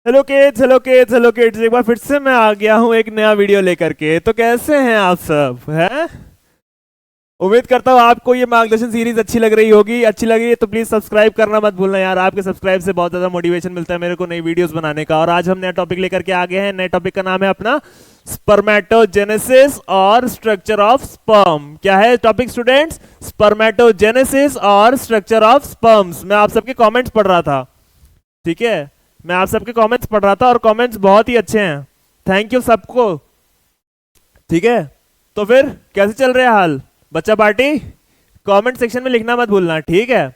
Hello kids, एक बार फिर से मैं आ गया हूँ एक नया वीडियो लेकर के। तो कैसे हैं आप सब? हैं? उम्मीद करता हूँ आपको ये मार्गदर्शन सीरीज अच्छी लग रही होगी। अच्छी लगी है तो प्लीज सब्सक्राइब करना मत भूलना यार। आपके सब्सक्राइब से बहुत ज्यादा मोटिवेशन मिलता है मेरे को नई वीडियोस बनाने का। और आज हम नया टॉपिक लेकर के आ गए हैं। नए टॉपिक का नाम है अपना स्पर्मेटोजेनेसिस और स्ट्रक्चर ऑफ स्पर्म। क्या है टॉपिक स्टूडेंट्स? स्पर्मेटोजेनेसिस और स्ट्रक्चर ऑफ स्पर्म्स। मैं आप सबके कॉमेंट्स पढ़ रहा था, ठीक है? मैं आप सबके कमेंट्स पढ़ रहा था और कमेंट्स बहुत ही अच्छे हैं। थैंक यू सबको, ठीक है? तो फिर कैसे चल रहे हैं हाल बच्चा पार्टी? कमेंट सेक्शन में लिखना मत भूलना, ठीक है?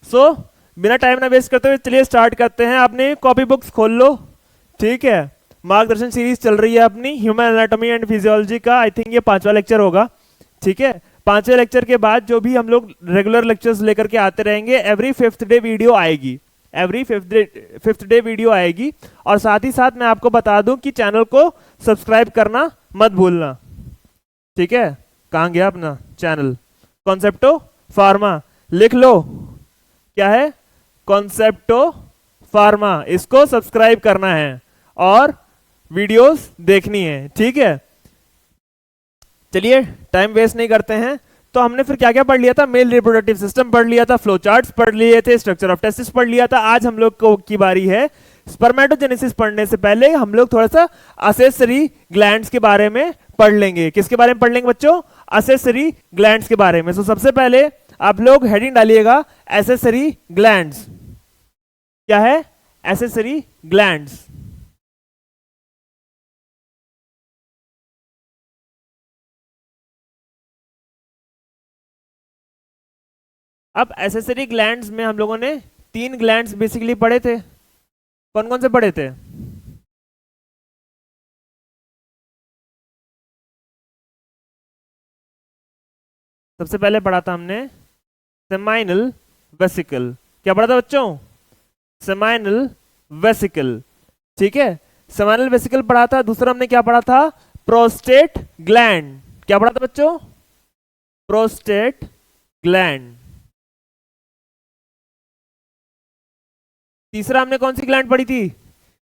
सो बिना टाइम ना वेस्ट करते हुए चलिए स्टार्ट करते हैं। आपने कॉपी बुक्स खोल लो, ठीक है? मार्गदर्शन सीरीज चल रही है अपनी ह्यूमन एनाटॉमी एंड फिजियोलॉजी का। आई थिंक ये 5वां लेक्चर होगा, ठीक है? 5वें लेक्चर के बाद जो भी हम लोग रेगुलर लेक्चर्स लेकर के आते रहेंगे, एवरी 5th डे वीडियो आएगी। एवरी फिफ्थ डे वीडियो आएगी। और साथ ही साथ मैं आपको बता दूं कि चैनल को सब्सक्राइब करना मत भूलना, ठीक है? कहां गया अपना चैनल? कॉन्सेप्टो फार्मा, लिख लो। क्या है? कॉन्सेप्टो फार्मा, इसको सब्सक्राइब करना है और वीडियोस देखनी है, ठीक है? चलिए टाइम वेस्ट नहीं करते हैं। तो हमने फिर क्या क्या पढ़ लिया था? मेल रिप्रोडक्टिव सिस्टम पढ़ लिया था, फ्लो चार्ट्स पढ़ लिए थे, स्ट्रक्चर ऑफ टेस्टिस पढ़ लिया था। आज हम लोग को की बारी है स्पर्मेटोजेनेसिस पढ़ने से पहले हम लोग थोड़ा सा असेसरी ग्लैंड्स के बारे में पढ़ लेंगे। किसके बारे में पढ़ लेंगे बच्चों? असेसरी ग्लैंड्स के बारे में। तो सबसे पहले आप लोग हेडिंग डालिएगा एसेसरी ग्लैंड्स। क्या है? Accessory glands. अब एसेसरी ग्लैंड्स में हम लोगों ने 3 ग्लैंड्स बेसिकली पढ़े थे। कौन कौन से पढ़े थे? सबसे पहले पढ़ा था हमने सेमाइनल वेसिकल। क्या पढ़ा था बच्चों? सेमाइनल वेसिकल, ठीक है? सेमाइनल वेसिकल पढ़ा था। दूसरा हमने क्या पढ़ा था? Prostate gland. क्या पढ़ा था बच्चों? Prostate gland. तीसरा हमने कौन सी ग्लैंड पढ़ी थी?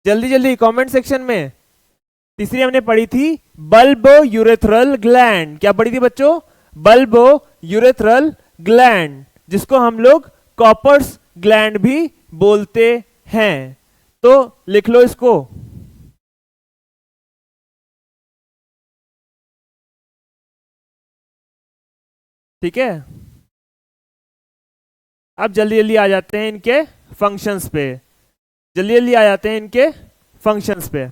जल्दी जल्दी कमेंट सेक्शन में। तीसरी हमने पढ़ी थी बल्बो यूरेथ्रल ग्लैंड। क्या पढ़ी थी बच्चों? बल्बो यूरेथ्रल ग्लैंड, जिसको हम लोग कॉपर्स ग्लैंड भी बोलते हैं। तो लिख लो इसको। ठीक है? अब जल्दी जल्दी आ जाते हैं इनके फंक्शंस पे। जल्दी जल्दी आ जाते हैं इनके फंक्शंस पे,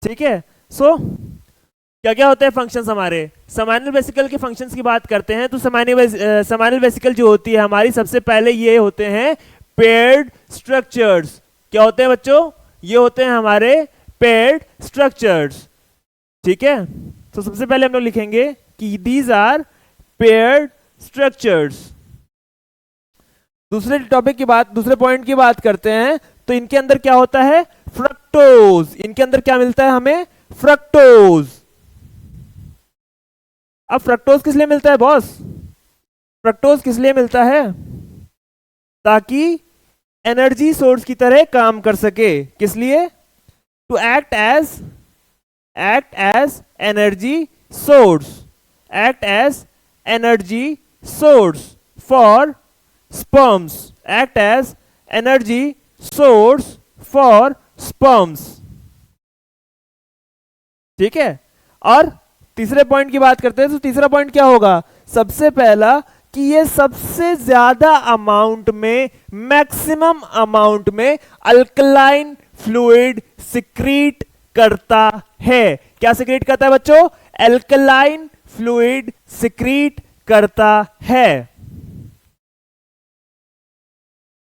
ठीक है? सो क्या क्या होते हैं फंक्शंस हमारे? सेमाइनल वेसिकल के फंक्शंस की बात करते हैं तो सेमाइनल वेसिकल जो होती है हमारी, सबसे पहले ये होते हैं पेयर्ड स्ट्रक्चर्स। क्या होते हैं बच्चों? ये होते हैं हमारे पेयर्ड स्ट्रक्चर्स, ठीक है? तो सबसे पहले हम लोग लिखेंगे कि दीज आर पेयर्ड स्ट्रक्चर्स। दूसरे टॉपिक की बात, दूसरे पॉइंट की बात करते हैं तो इनके अंदर क्या होता है? फ्रक्टोज। इनके अंदर क्या मिलता है हमें? फ्रक्टोज। अब फ्रक्टोज किस लिए मिलता है बॉस? फ्रक्टोज किस लिए मिलता है? ताकि एनर्जी सोर्स की तरह काम कर सके। किस लिए? To act as energy source. Act as energy source for sperms, act as energy source for sperms, ठीक है? और तीसरे पॉइंट की बात करते हैं तो तीसरा पॉइंट क्या होगा? सबसे पहला कि ये सबसे ज्यादा अमाउंट में, मैक्सिमम अमाउंट में अल्कलाइन फ्लूइड सिक्रीट करता है। क्या सिक्रीट करता है बच्चों? अल्कलाइन फ्लूइड सिक्रीट करता है।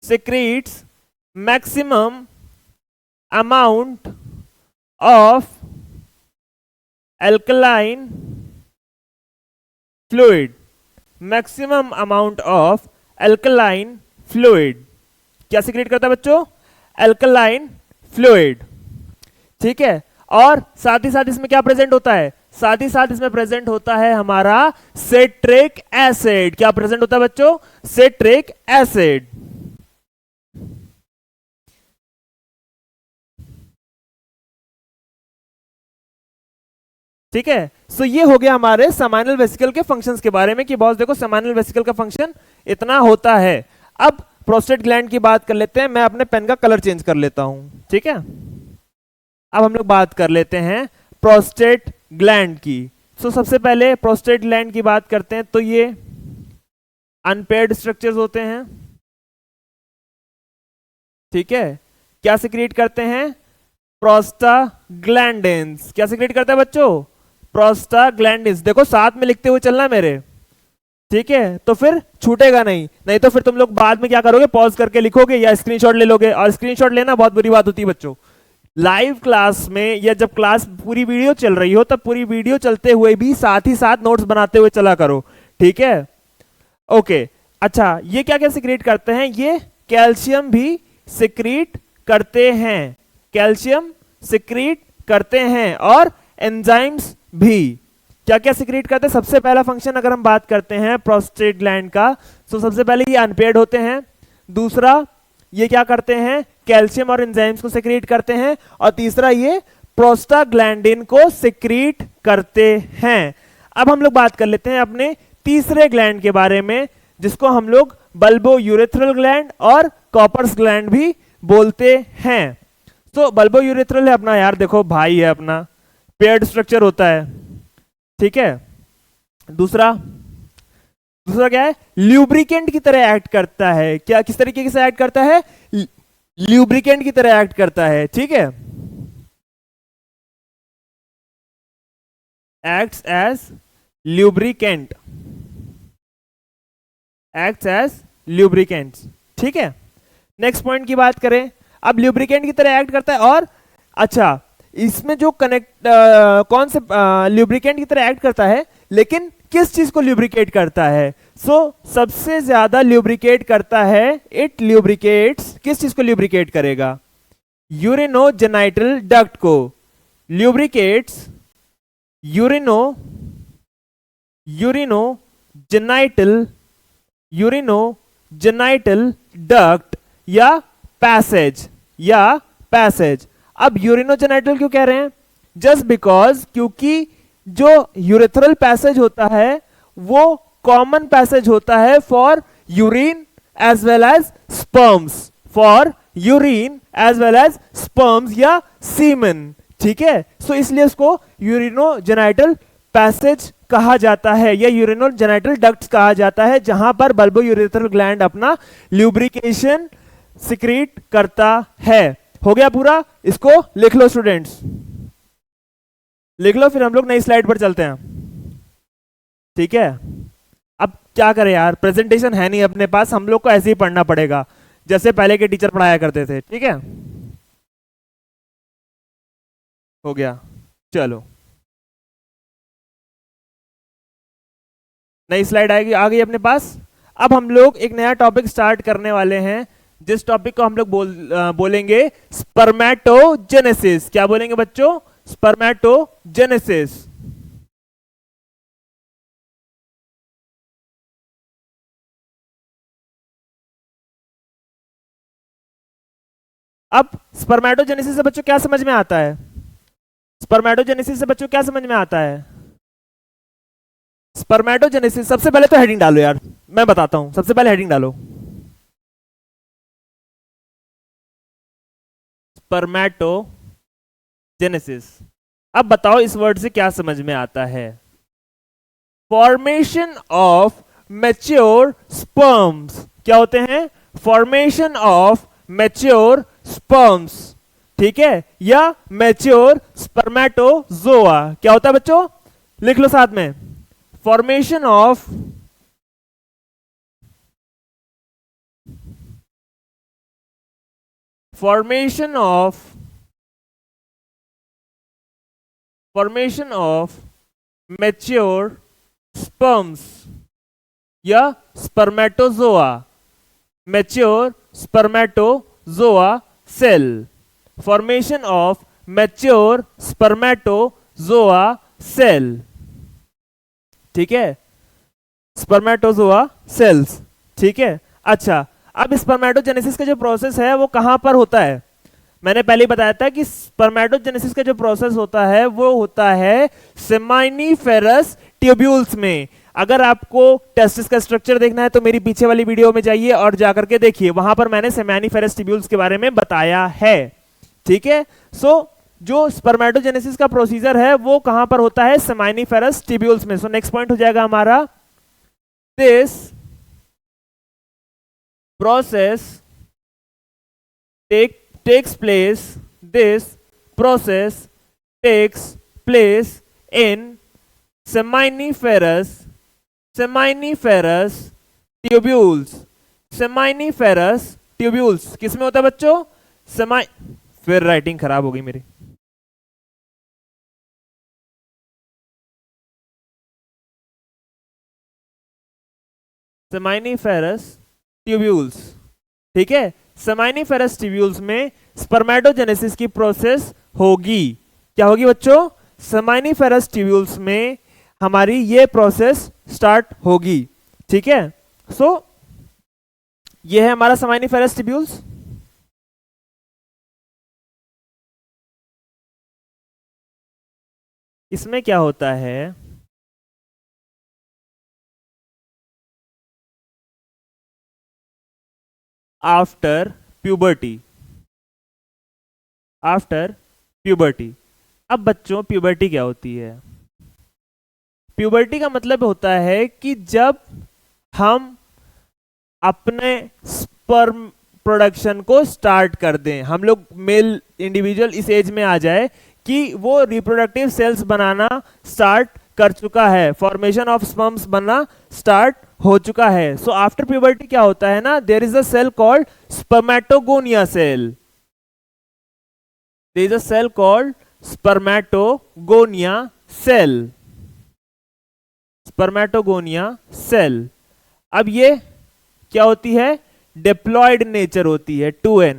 secretes maximum amount of alkaline fluid, maximum amount of alkaline fluid। क्या secrete करता है बच्चों? alkaline fluid, ठीक है? और साथ ही साथ इसमें क्या प्रेजेंट होता है? साथ ही साथ इसमें प्रेजेंट होता है हमारा सिट्रिक एसिड। क्या प्रेजेंट होता है बच्चों? Citric acid. ठीक है। सो ये हो गया हमारे सेमाइनल वेसिकल के फंक्शंस के बारे में कि बॉस देखो सेमाइनल वेसिकल का फंक्शन इतना होता है। अब प्रोस्टेट ग्लैंड की बात कर लेते हैं। मैं अपने पेन का कलर चेंज कर लेता हूं, ठीक है। अब हम लोग बात कर लेते हैं प्रोस्टेट ग्लैंड की। सो सबसे पहले प्रोस्टेट ग्लैंड की बात करते हैं तो ये अनपेयर्ड स्ट्रक्चर्स होते हैं, ठीक है। क्या सिक्रिएट करते हैं? प्रोस्टाग्लैंडिन्स। क्या सिक्रिएट करता है बच्चों? प्रोस्टाग्लैंडिन्स। देखो साथ में लिखते हुए चलना मेरे, ठीक है, तो फिर छूटेगा नहीं। नहीं तो फिर तुम लोग बाद में क्या करोगे, पॉज करके लिखोगे या स्क्रीनशॉट ले लोगे, और स्क्रीनशॉट लेना बहुत बुरी बात होती है बच्चों। लाइव क्लास में या जब क्लास पूरी वीडियो चल रही हो तब पूरी वीडियो चलते हुए भी साथ ही साथ नोट्स बनाते हुए चला करो, ठीक है। ओके, अच्छा ये क्या क्या सिक्रीट करते हैं? ये कैल्शियम भी सिक्रीट करते हैं, कैल्शियम सिक्रीट करते हैं, और एंजाइम्स भी क्या क्या सिक्रीट करते हैं? सबसे पहला फंक्शन अगर हम बात करते हैं प्रोस्टेट ग्लैंड का, तो सबसे पहले ये अनपेयर्ड होते हैं। दूसरा ये क्या करते हैं? कैल्शियम और एंजाइम्स को सिक्रीट करते हैं। और तीसरा ये प्रोस्टाग्लैंडिन को सिक्रीट करते हैं। अब हम लोग बात कर लेते हैं अपने तीसरे ग्लैंड के बारे में, जिसको हम लोग बल्बो यूरेथ्रल ग्लैंड और कॉपर्स ग्लैंड भी बोलते हैं। तो बल्बो यूरेथ्रल है अपना, यार देखो भाई है अपना, पेयर्ड स्ट्रक्चर होता है, ठीक है। दूसरा क्या है? ल्यूब्रिकेंट की तरह एक्ट करता है। क्या किस तरीके से एक्ट करता है? ल्यूब्रिकेंट की तरह एक्ट करता है, ठीक है। Acts as lubricant, acts as lubricant, ठीक है। नेक्स्ट पॉइंट की बात करें, अब ल्यूब्रिकेंट की तरह एक्ट करता है। और अच्छा इसमें जो कौन से ल्यूब्रिकेंट की तरह एक्ट करता है, लेकिन किस चीज को ल्यूब्रिकेट करता है? सबसे ज्यादा ल्यूब्रिकेट करता है, इट ल्यूब्रिकेट्स, किस चीज को ल्यूब्रिकेट करेगा? यूरिनोजेनाइटल डक्ट को ल्यूब्रिकेट्स, यूरिनोजेनाइटल डक्ट या पैसेज। अब यूरिनोजेनाइटल क्यों कह रहे हैं? जस्ट बिकॉज, क्योंकि जो यूरेथ्रल पैसेज होता है वो कॉमन पैसेज होता है for urine as well as sperms, for urine as well as sperms या सीमन, ठीक है। सो इसलिए उसको यूरिनोजेनाइटल पैसेज कहा जाता है या यूरिनोजेनाइटल डक्ट्स कहा जाता है, जहां पर बल्बो यूरेथ्रल ग्लैंड अपना ल्यूब्रिकेशन सिक्रीट करता है। हो गया पूरा, इसको लिख लो स्टूडेंट्स, लिख लो, फिर हम लोग नई स्लाइड पर चलते हैं, ठीक है। अब क्या करें यार, प्रेजेंटेशन है नहीं अपने पास, हम लोग को ऐसे ही पढ़ना पड़ेगा जैसे पहले के टीचर पढ़ाया करते थे, ठीक है। हो गया, चलो नई स्लाइड आएगी, आ गई अपने पास। अब हम लोग एक नया टॉपिक स्टार्ट करने वाले हैं, जिस टॉपिक को हम लोग बोलेंगे स्पर्मेटोजेनेसिस। क्या बोलेंगे बच्चों? स्पर्मेटोजेनेसिस। अब स्पर्मेटोजेनेसिस से बच्चों क्या समझ में आता है? स्पर्मेटोजेनेसिस से बच्चों क्या समझ में आता है? स्पर्मेटोजेनेसिस, सबसे पहले तो हेडिंग डालो यार, मैं बताता हूं, सबसे पहले हेडिंग डालो, स्पर्मेटोजेनेसिस। अब बताओ इस वर्ड से क्या समझ में आता है? Formation of mature sperms. क्या होते हैं? फॉर्मेशन ऑफ मैच्योर स्पर्म्स, ठीक है, या मैच्योर स्पर्मेटोजोआ। क्या होता है बच्चों? लिख लो साथ में, फॉर्मेशन ऑफ मैच्योर स्पर्म्स या spermatozoa, mature spermatozoa cell, formation of mature spermatozoa cell, ठीक है, स्पर्मेटोजोआ सेल्स, ठीक है। अच्छा, अब स्पर्मेटोजेनेसिस का जो प्रोसेस है वो कहां पर होता है? मैंने पहले ही बताया था कि स्पर्मेटोजेनेसिस का जो प्रोसेस होता है वो होता है सेमाइनिफेरस ट्यूब्यूल्स में। अगर आपको टेस्टिस का स्ट्रक्चर देखना है तो मेरी पीछे वाली वीडियो में जाइए और जाकर के देखिए, वहां पर मैंने सेमाइनिफेरस ट्यूब्यूल्स के बारे में बताया है। ठीक है, सो जो स्पर्मेटोजेनेसिस का प्रोसीजर है वो कहां पर होता है, सेमाइनिफेरस ट्यूब्यूल्स में। सो नेक्स्ट पॉइंट हो जाएगा हमारा, this process takes place this process takes place in seminiferous tubules। seminiferous tubules किसमें होता है बच्चों, फिर राइटिंग खराब हो गई मेरी। seminiferous tubules, ठीक है, सेमाइनिफेरस ट्यूब्यूल्स में स्पर्मेटोजेनेसिस की प्रोसेस होगी। क्या होगी बच्चों, सेमाइनिफेरस ट्यूब्यूल्स में हमारी ये प्रोसेस स्टार्ट होगी। ठीक है, सो ये है हमारा सेमाइनिफेरस ट्यूब्यूल्स। इसमें क्या होता है, आफ्टर प्यूबर्टी अब बच्चों प्यूबर्टी क्या होती है, प्यूबर्टी का मतलब होता है कि जब हम अपने स्पर्म प्रोडक्शन को स्टार्ट कर दें, हम लोग मेल इंडिविजुअल इस एज में आ जाए कि वो रिप्रोडक्टिव सेल्स बनाना स्टार्ट कर चुका है, फॉर्मेशन ऑफ स्पर्म्स बनना स्टार्ट हो चुका है। सो आफ्टर प्यूबर्टी क्या होता है ना, there is a cell called spermatogonia cell, there is a cell called spermatogonia cell, spermatogonia cell. अब ये क्या होती है, डिप्लॉयड नेचर होती है, 2n,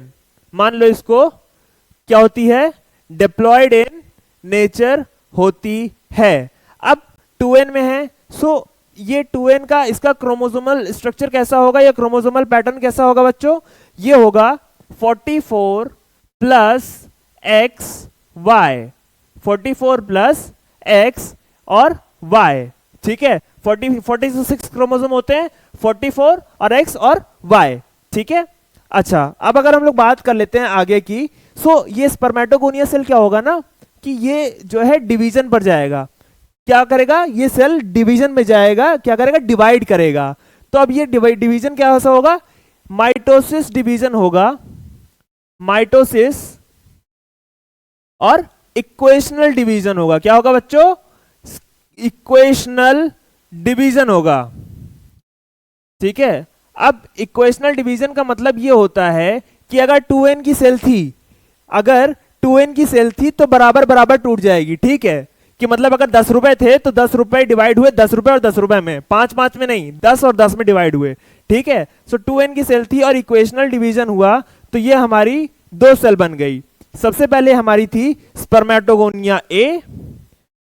मान लो इसको, क्या होती है, डिप्लॉयड इन नेचर होती है। अब 2n में है, सो ये 2n का इसका क्रोमोसोमल स्ट्रक्चर कैसा होगा, या क्रोमोसोमल पैटर्न कैसा होगा बच्चों, ये होगा 44 plus X Y, 44 plus X और वाई। ठीक है, 46 क्रोमोसोम होते हैं, 44 और एक्स और वाई। ठीक है, अच्छा अब अगर हम लोग बात कर लेते हैं आगे की, सो ये स्पर्मेटोगोनिया सेल क्या होगा ना, कि ये जो है डिवीजन पर जाएगा, क्या करेगा, ये सेल डिवीजन में जाएगा, क्या करेगा, डिवाइड करेगा। तो अब ये डिवीजन क्या होगा, माइटोसिस डिवीजन होगा, माइटोसिस और इक्वेशनल डिवीजन होगा। क्या होगा बच्चों, इक्वेशनल डिवीजन होगा। ठीक है, अब इक्वेशनल डिवीजन का मतलब ये होता है कि अगर 2n की सेल थी, अगर 2n की सेल थी तो बराबर बराबर टूट जाएगी। ठीक है, कि मतलब अगर 10 रुपए थे तो 10 रुपए डिवाइड हुए 10 रुपए और 10 रुपए में, 5 में नहीं, 10 और 10 में डिवाइड हुए। ठीक है, सो 2n की सेल थी और इक्वेशनल डिवीजन हुआ तो ये हमारी दो सेल बन गई। सबसे पहले हमारी थी स्पर्मेटोगोनिया ए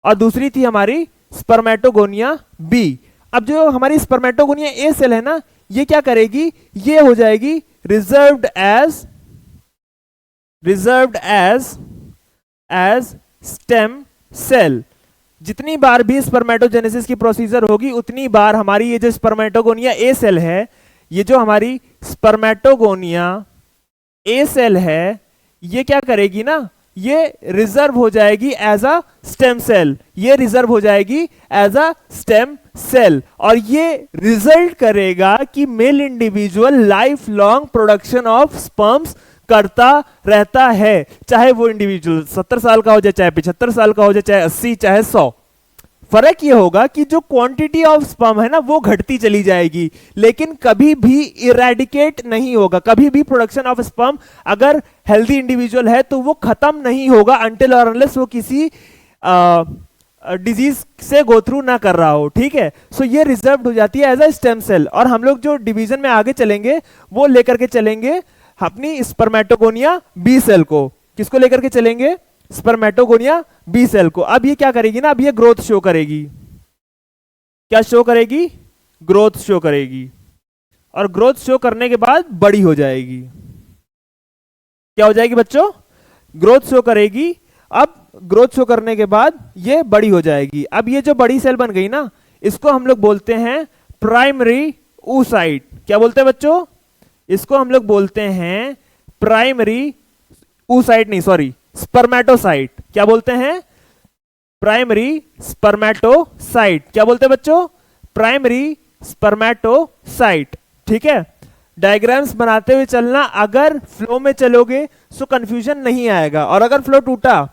और दूसरी थी हमारी स्पर्मेटोगोनिया बी। अब जो हमारी स्पर्मेटोगोनिया ए सेल है ना, ये क्या करेगी, ये हो जाएगी रिजर्व्ड एज स्टेम सेल। जितनी बार भी स्पर्मेटोजेनेसिस की प्रोसीजर होगी उतनी बार हमारी ये जो स्पर्मेटोगोनिया ए सेल है, ये जो हमारी स्पर्मेटोगोनिया ए सेल है, ये क्या करेगी ना, ये रिजर्व हो जाएगी एज अ स्टेम सेल, ये रिजर्व हो जाएगी एज अ स्टेम सेल, और ये रिजल्ट करेगा कि male individual life long production of sperms करता रहता है, चाहे वो इंडिविजुअल 70 साल का हो जाए, चाहे 75 साल का हो जाए, चाहे 80, चाहे 100। फर्क ये होगा कि जो क्वांटिटी ऑफ स्पर्म है ना वो घटती चली जाएगी, लेकिन कभी भी इरेडिकेट नहीं होगा, कभी भी प्रोडक्शन ऑफ स्पर्म अगर हेल्दी इंडिविजुअल है तो वो खत्म नहीं होगा अनटिल और अनलेस वो किसी डिजीज से गो थ्रू ना कर रहा हो। ठीक है, सो ये रिजर्व हो जाती है एज अ स्टेम सेल। और हम लोग जो डिवीजन में आगे चलेंगे वो लेकर के चलेंगे अपनी स्पर्मेटोगोनिया बी सेल को। किसको लेकर के चलेंगे, स्पर्मेटोगोनिया बी सेल को। अब ये क्या करेगी ना, अब ये ग्रोथ शो करेगी। क्या शो करेगी, ग्रोथ शो करेगी, और ग्रोथ शो करने के बाद बड़ी हो जाएगी। क्या हो जाएगी बच्चों, ग्रोथ शो करेगी। अब ग्रोथ शो करने के बाद ये बड़ी हो जाएगी। अब ये जो बड़ी सेल बन गई ना, इसको हम लोग बोलते हैं प्राइमरी oocyte। क्या बोलते हैं बच्चों? इसको हम लोग बोलते हैं प्राइमरी oocyte, नहीं सॉरी, स्पर्मेटोसाइट। क्या बोलते हैं? Primary spermatocyte. क्या बोलते हैं बच्चों? Primary spermatocyte. ठीक है, डायग्राम्स बनाते हुए चलना, अगर फ्लो में चलोगे तो कंफ्यूजन नहीं आएगा, और अगर फ्लो टूटा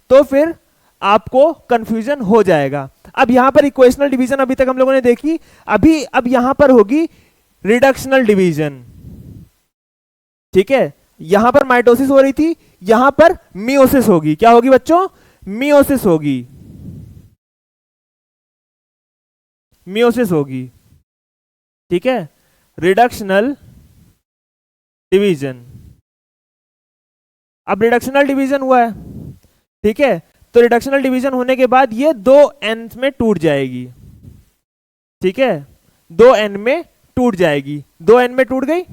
तो फिर आपको कंफ्यूजन हो जाएगा। अब यहां पर इक्वेशनल डिवीजन अभी तक हम लोगों ने देखी, अभी अब यहां पर होगी रिडक्शनल डिवीजन। ठीक है, यहां पर माइटोसिस हो रही थी, यहां पर मियोसिस होगी। क्या होगी बच्चों? मियोसिस होगी, मियोसिस होगी। ठीक है, रिडक्शनल डिवीजन। अब रिडक्शनल डिवीजन हुआ है, ठीक है, तो रिडक्शनल डिवीजन होने के बाद ये दो एन में टूट जाएगी। ठीक है, दो एन में टूट जाएगी, दो एन में टूट गई।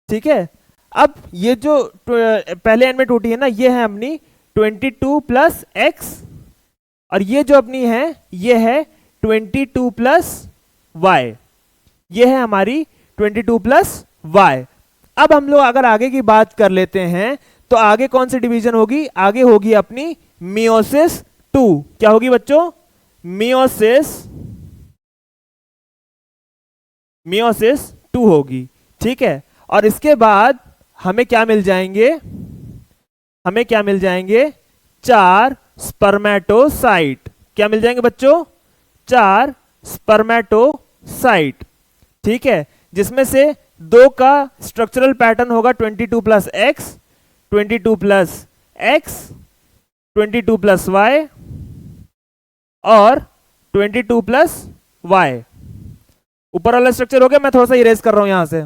ठीक है, अब ये जो पहले एन में टूटी है ना, ये है अपनी 22 प्लस एक्स, और ये जो अपनी है ये है 22 प्लस वाई। ये है हमारी 22 प्लस वाई। अब हम लोग अगर आगे की बात कर लेते हैं, तो आगे कौन सी डिवीजन होगी? आगे होगी अपनी मियोसिस 2। क्या होगी बच्चों? मियोसिस, मियोसिस 2 होगी। ठीक है, और इसके बाद हमें क्या मिल जाएंगे? हमें क्या मिल जाएंगे? 4 स्पर्मेटोसाइट। क्या मिल जाएंगे बच्चों? 4 स्पर्मेटोसाइट। ठीक है, जिसमें से दो का स्ट्रक्चरल पैटर्न होगा 22 plus X, 22 plus X, 22 plus Y, और 22 प्लस वाई। ऊपर वाला स्ट्रक्चर हो गया, मैं थोड़ा सा इरेज कर रहा हूं यहां से।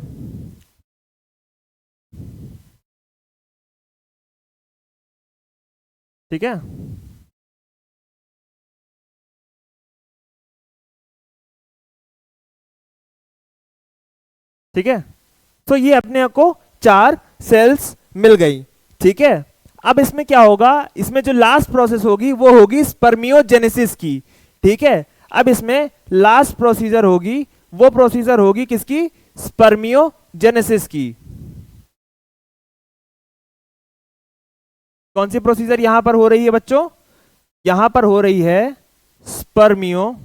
ठीक है, ठीक है, तो ये अपने को 4 सेल्स मिल गई। ठीक है, अब इसमें क्या होगा? इसमें जो लास्ट प्रोसेस होगी वो होगी स्पर्मियोजेनेसिस की। ठीक है, अब इसमें लास्ट प्रोसीजर होगी, वो प्रोसीजर होगी किसकी? स्पर्मियोजेनेसिस की। कौन सी प्रोसीजर यहां पर हो रही है बच्चों? यहां पर हो रही है स्पर्मियो,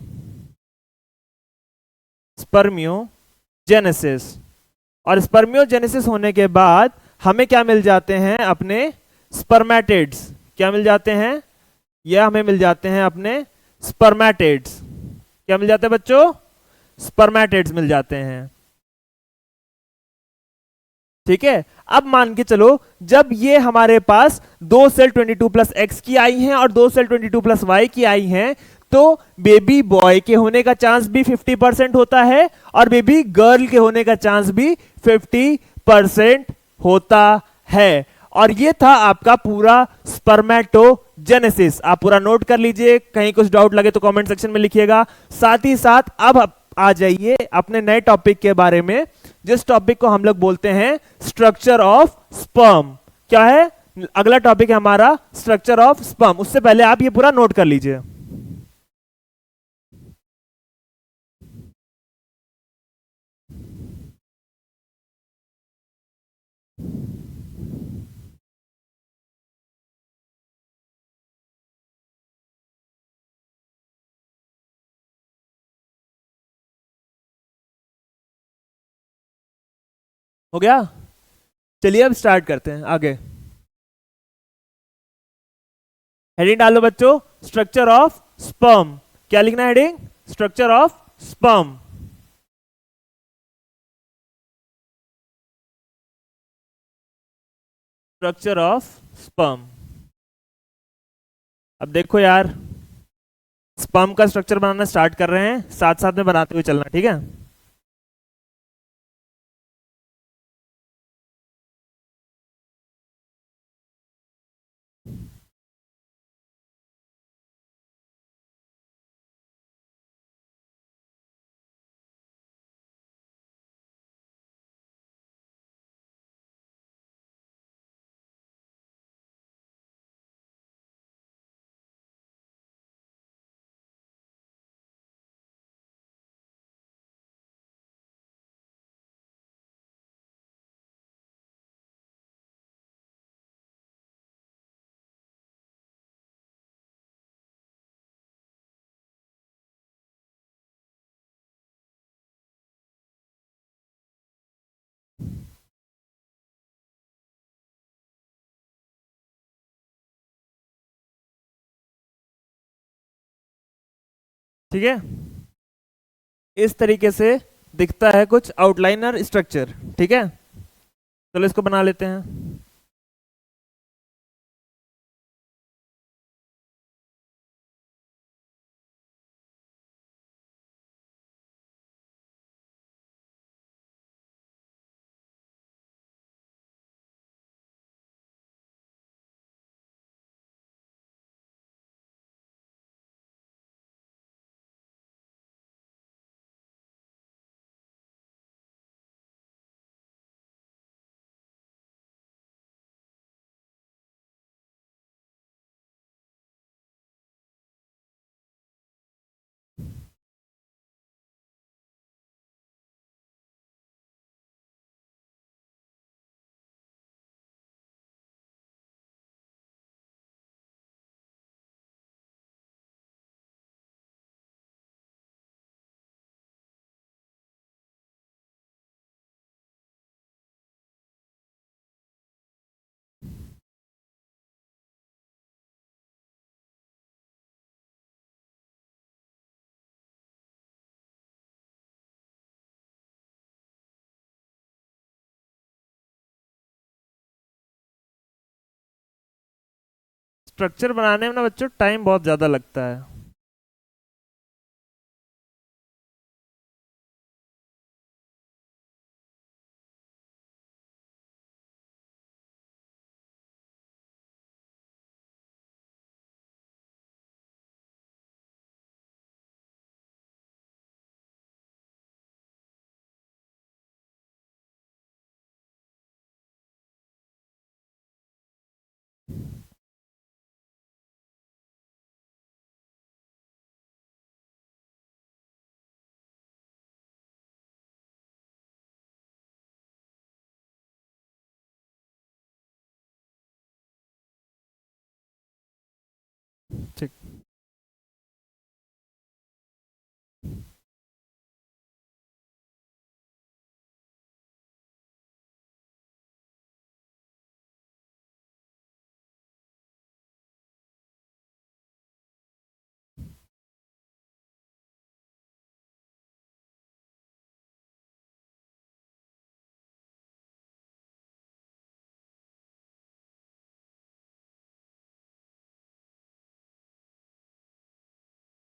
स्पर्मियोजेनेसिस। और स्पर्मियोजेनेसिस होने के बाद हमें क्या मिल जाते हैं? अपने स्पर्मेटिड्स। क्या मिल जाते हैं? यह हमें मिल जाते हैं अपने स्पर्मेटिड्स। क्या मिल जाते हैं बच्चों? स्पर्मेटिड्स मिल जाते हैं। ठीक है, अब मान के चलो, जब ये हमारे पास दो सेल 22 प्लस एक्स की आई हैं और दो सेल 22 प्लस वाई की आई हैं, तो बेबी बॉय के होने का चांस भी 50% होता है, और बेबी गर्ल के होने का चांस भी 50% होता है। और ये था आपका पूरा स्पर्मेटोजेनेसिस। आप पूरा नोट कर लीजिए, कहीं कुछ डाउट लगे तो कमेंट सेक्शन में लिखिएगा। साथ ही साथ अब आ जाइए अपने नए टॉपिक के बारे में, जिस टॉपिक को हम लोग बोलते हैं स्ट्रक्चर ऑफ स्पर्म। क्या है अगला टॉपिक? है हमारा स्ट्रक्चर ऑफ स्पर्म। उससे पहले आप ये पूरा नोट कर लीजिए। हो गया? चलिए अब स्टार्ट करते हैं आगे। हेडिंग डालो बच्चों, स्ट्रक्चर ऑफ स्पर्म। क्या लिखना है heading? Structure of sperm. Structure of sperm. अब देखो यार, स्पर्म का स्ट्रक्चर बनाना स्टार्ट कर रहे हैं, साथ साथ में बनाते हुए चलना, ठीक है? ठीक है, इस तरीके से दिखता है कुछ आउटलाइनर स्ट्रक्चर। ठीक है, चलो इसको बना लेते हैं। स्ट्रक्चर बनाने में ना बच्चों टाइम बहुत ज्यादा लगता है। ठीक,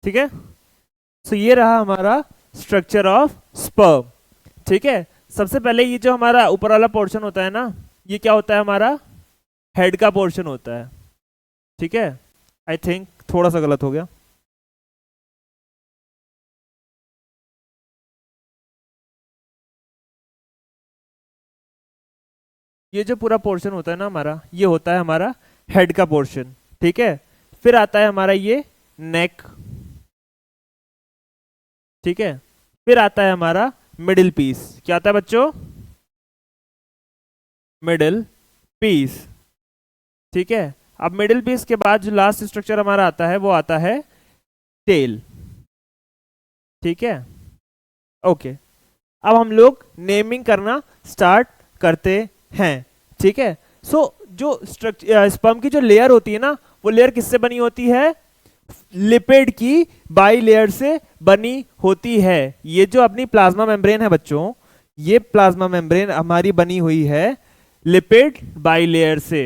ठीक है। तो ये रहा हमारा स्ट्रक्चर ऑफ स्पर्म। ठीक है, सबसे पहले ये जो हमारा ऊपर वाला पोर्शन होता है ना, ये क्या होता है, हमारा हेड का पोर्शन होता है। ठीक है, आई थिंक थोड़ा सा गलत हो गया। ये जो पूरा पोर्शन होता है ना हमारा, ये होता है हमारा हेड का पोर्शन। ठीक है, फिर आता है हमारा ये नेक। ठीक है, फिर आता है हमारा मिडिल पीस। क्या आता है बच्चों, मिडिल पीस। ठीक है, अब मिडिल पीस के बाद जो लास्ट स्ट्रक्चर हमारा आता है वो आता है टेल। ठीक है, ओके। अब हम लोग नेमिंग करना स्टार्ट करते हैं। ठीक है, सो जो स्ट्रक्चर स्पर्म की जो लेयर होती है ना, वो लेयर किससे बनी होती है, लिपिड की बाई लेयर से बनी होती है। ये जो अपनी प्लाज्मा मेम्ब्रेन है बच्चों, ये प्लाज्मा मेम्ब्रेन हमारी बनी हुई है लिपिड बाई लेयर से।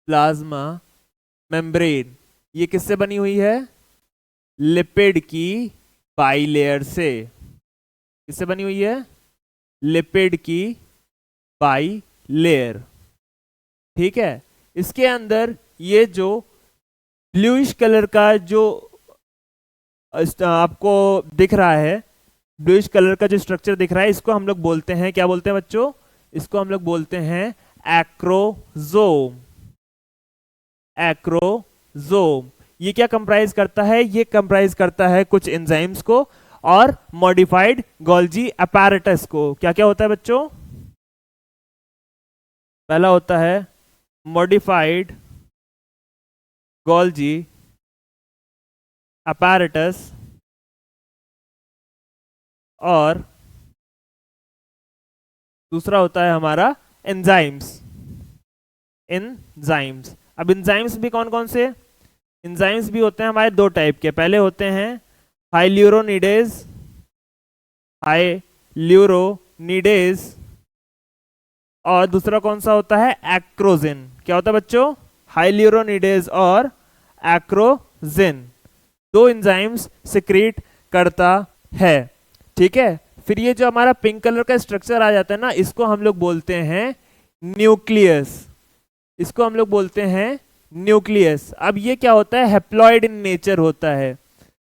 प्लाज्मा मेम्ब्रेन ये किससे बनी हुई है, लिपिड की बाई लेयर से। किससे बनी हुई है, लिपिड की बाई लेयर। ठीक है, इसके अंदर ये जो ब्लूइश कलर का जो आपको दिख रहा है, ब्लूइश कलर का जो स्ट्रक्चर दिख रहा है, इसको हम लोग बोलते हैं, क्या बोलते हैं बच्चों, इसको हम लोग बोलते हैं एक्रोजोम। एक्रोजोम ये क्या कंप्राइज करता है, ये कंप्राइज करता है कुछ एंजाइम्स को और मॉडिफाइड गोल्जी अपैरेटस को। क्या क्या होता है बच्चों, पहला होता है मॉडिफाइड गोल्जी अपैरेटस और दूसरा होता है हमारा एंजाइम्स। एंजाइम्स, अब एंजाइम्स भी कौन कौन से, एंजाइम्स भी होते हैं हमारे दो टाइप के, पहले होते हैं हाइल्यूरोनिडेज, हाइल्यूरोनिडेज, और दूसरा कौन सा होता है, एक्रोजिन। क्या होता है बच्चों, हाइल्यूरोनिडेज और एक्रोजिन, दो एंजाइम्स सिक्रीट करता है। ठीक है, फिर ये जो हमारा पिंक कलर का स्ट्रक्चर आ जाता है ना, इसको हम लोग बोलते हैं न्यूक्लियस, इसको हम लोग बोलते हैं न्यूक्लियस। अब ये क्या होता है, हैप्लॉइड इन नेचर होता है।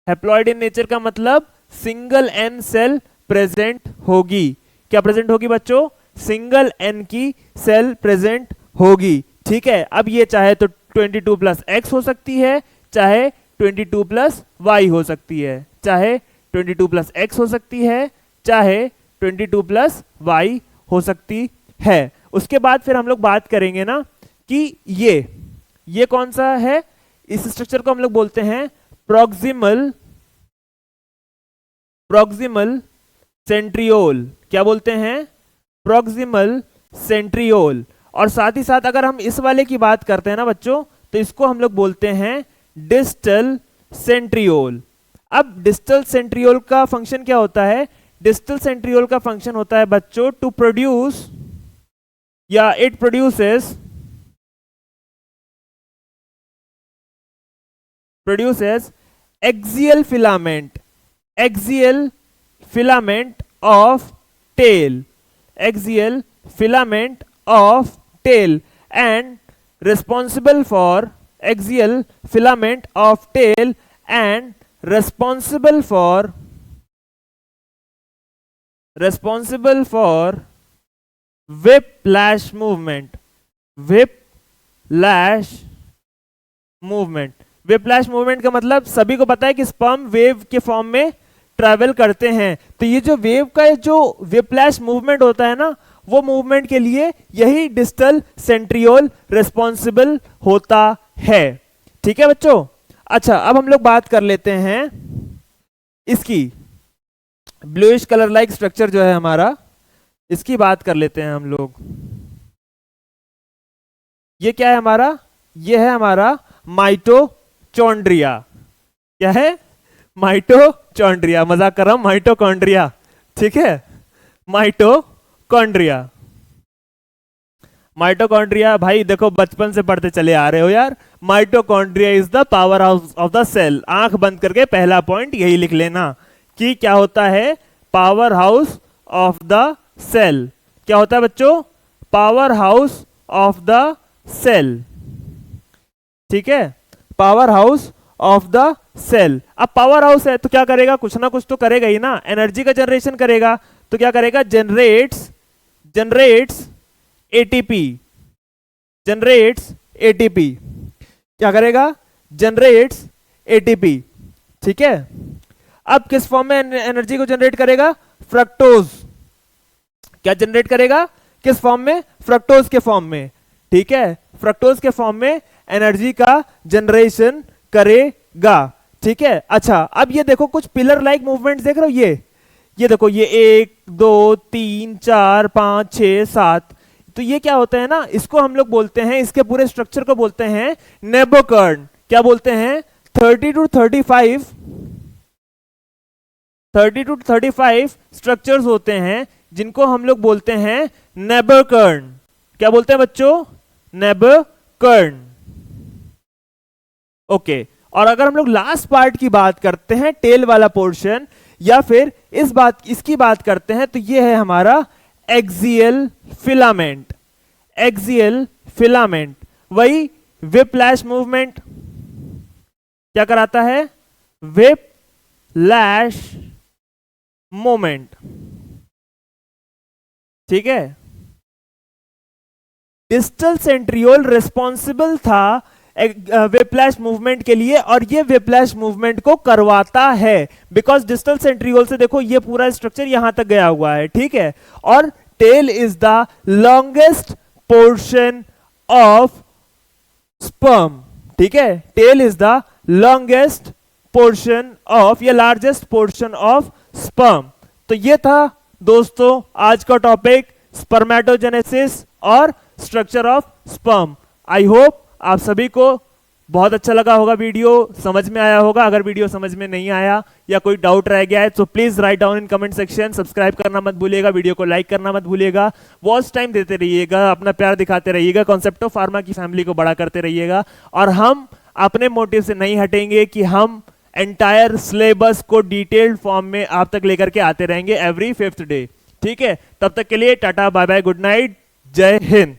हैप्लॉइड इन नेचर का मतलब सिंगल एन सेल प्रेजेंट होगी। क्या प्रेजेंट होगी बच्चों, सिंगल एन की सेल प्रेजेंट होगी। ठीक है, अब ये चाहे तो 22 प्लस एक्स हो सकती है, चाहे 22 प्लस वाई हो सकती है, चाहे 22 प्लस एक्स हो सकती है, चाहे 22 प्लस वाई हो सकती है। उसके बाद फिर हम लोग बात करेंगे ना कि ये कौन सा है, इस स्ट्रक्चर को हम लोग बोलते हैं प्रॉक्सिमल सेंट्रियोल। क्या बोलते हैं, प्रॉक्सिमल सेंट्रियोल। और साथ ही साथ अगर हम इस वाले की बात करते हैं ना बच्चों, तो इसको हम लोग बोलते हैं डिस्टल सेंट्रियोल। अब डिस्टल सेंट्रियोल का फंक्शन क्या होता है, डिस्टल सेंट्रियोल का फंक्शन होता है बच्चों टू प्रोड्यूस, या it produces axial filament of tail, axial filament of tail, and responsible for axial filament of tail and responsible for whiplash movement, whiplash movement। whiplash movement का मतलब सभी को पता है कि स्पर्म वेव के फॉर्म में ट्रैवल करते हैं, तो ये जो वेव का जो whiplash मूवमेंट होता है ना, वो मूवमेंट के लिए यही डिस्टल सेंट्रियोल रिस्पॉन्सिबल होता है। ठीक है बच्चों, अच्छा अब हम लोग बात कर लेते हैं इसकी ब्लूइश कलर लाइक स्ट्रक्चर जो है हमारा, इसकी बात कर लेते हैं हम लोग। ये क्या है हमारा, ये है हमारा माइटोचॉन्ड्रिया। क्या है, माइटोचॉन्ड्रिया, मजाक कर रहा हूं, माइटोकॉन्ड्रिया। ठीक है, माइटोकॉन्ड्रिया। माइटोकॉन्ड्रिया भाई देखो बचपन से पढ़ते चले आ रहे हो यार, mitochondria is the power house of the cell. आंख बंद करके पहला पॉइंट यही लिख लेना कि क्या होता है, power house of the cell. क्या होता है बच्चों, power house of the cell. ठीक है, power house of the cell. अब पावर हाउस है तो क्या करेगा, कुछ ना कुछ तो करेगा ही ना, एनर्जी का जनरेशन करेगा। तो क्या करेगा, जनरेट्स एटीपी। क्या करेगा, जनरेट्स एटीपी। ठीक है, अब किस फॉर्म में एनर्जी को जनरेट करेगा, फ्रक्टोज। क्या जनरेट करेगा, किस फॉर्म में, फ्रक्टोज के फॉर्म में। ठीक है, फ्रक्टोज के फॉर्म में एनर्जी का जनरेशन करेगा। ठीक है, अच्छा अब ये देखो कुछ पिलर लाइक मूवमेंट्स देख रहे हो, ये देखो, ये 1 2 3 4 5 6 7, तो ये क्या होता है ना, इसको हम लोग बोलते हैं, इसके पूरे स्ट्रक्चर को बोलते हैं नेबोकर्न। क्या बोलते हैं, 30 to 35 स्ट्रक्चर्स होते हैं जिनको हम लोग बोलते हैं नेबोकर्न। क्या बोलते हैं बच्चों, नेबोकर्न। ओके, और अगर हम लोग लास्ट पार्ट की बात करते हैं, टेल वाला पोर्शन, या फिर इसकी बात करते हैं, तो ये है हमारा एक्सियल फिलामेंट। एक्सियल फिलामेंट वही whiplash मूवमेंट क्या कराता है, whiplash मोमेंट। ठीक है, डिस्टल सेंट्रियोल रिस्पॉन्सिबल था whiplash मूवमेंट के लिए, और ये whiplash मूवमेंट को करवाता है, बिकॉज डिस्टल सेंट्रियोल से देखो ये पूरा स्ट्रक्चर यहां तक गया हुआ है। ठीक है, और tail is the longest portion of sperm. ठीक है, tail is the longest portion of या लार्जेस्ट पोर्शन ऑफ स्पर्म। तो ये था दोस्तों आज का टॉपिक, स्पर्मेटोजेनेसिस और structure of sperm. I hope आप सभी को बहुत अच्छा लगा होगा, वीडियो समझ में आया होगा। अगर वीडियो समझ में नहीं आया या कोई डाउट रह गया है तो please write down in comment section. Subscribe करना मत भूलिएगा, वीडियो को लाइक करना मत भूलिएगा, वॉच टाइम देते रहिएगा, अपना प्यार दिखाते रहिएगा, कॉन्सेप्ट ऑफ फार्मा की फैमिली को बड़ा करते रहिएगा। और हम अपने मोटिव से नहीं हटेंगे कि हम एंटायर सिलेबस को डिटेल्ड फॉर्म में आप तक लेकर के आते रहेंगे एवरी 5th डे। ठीक है, तब तक के लिए tata bye bye, good night, जय हिंद।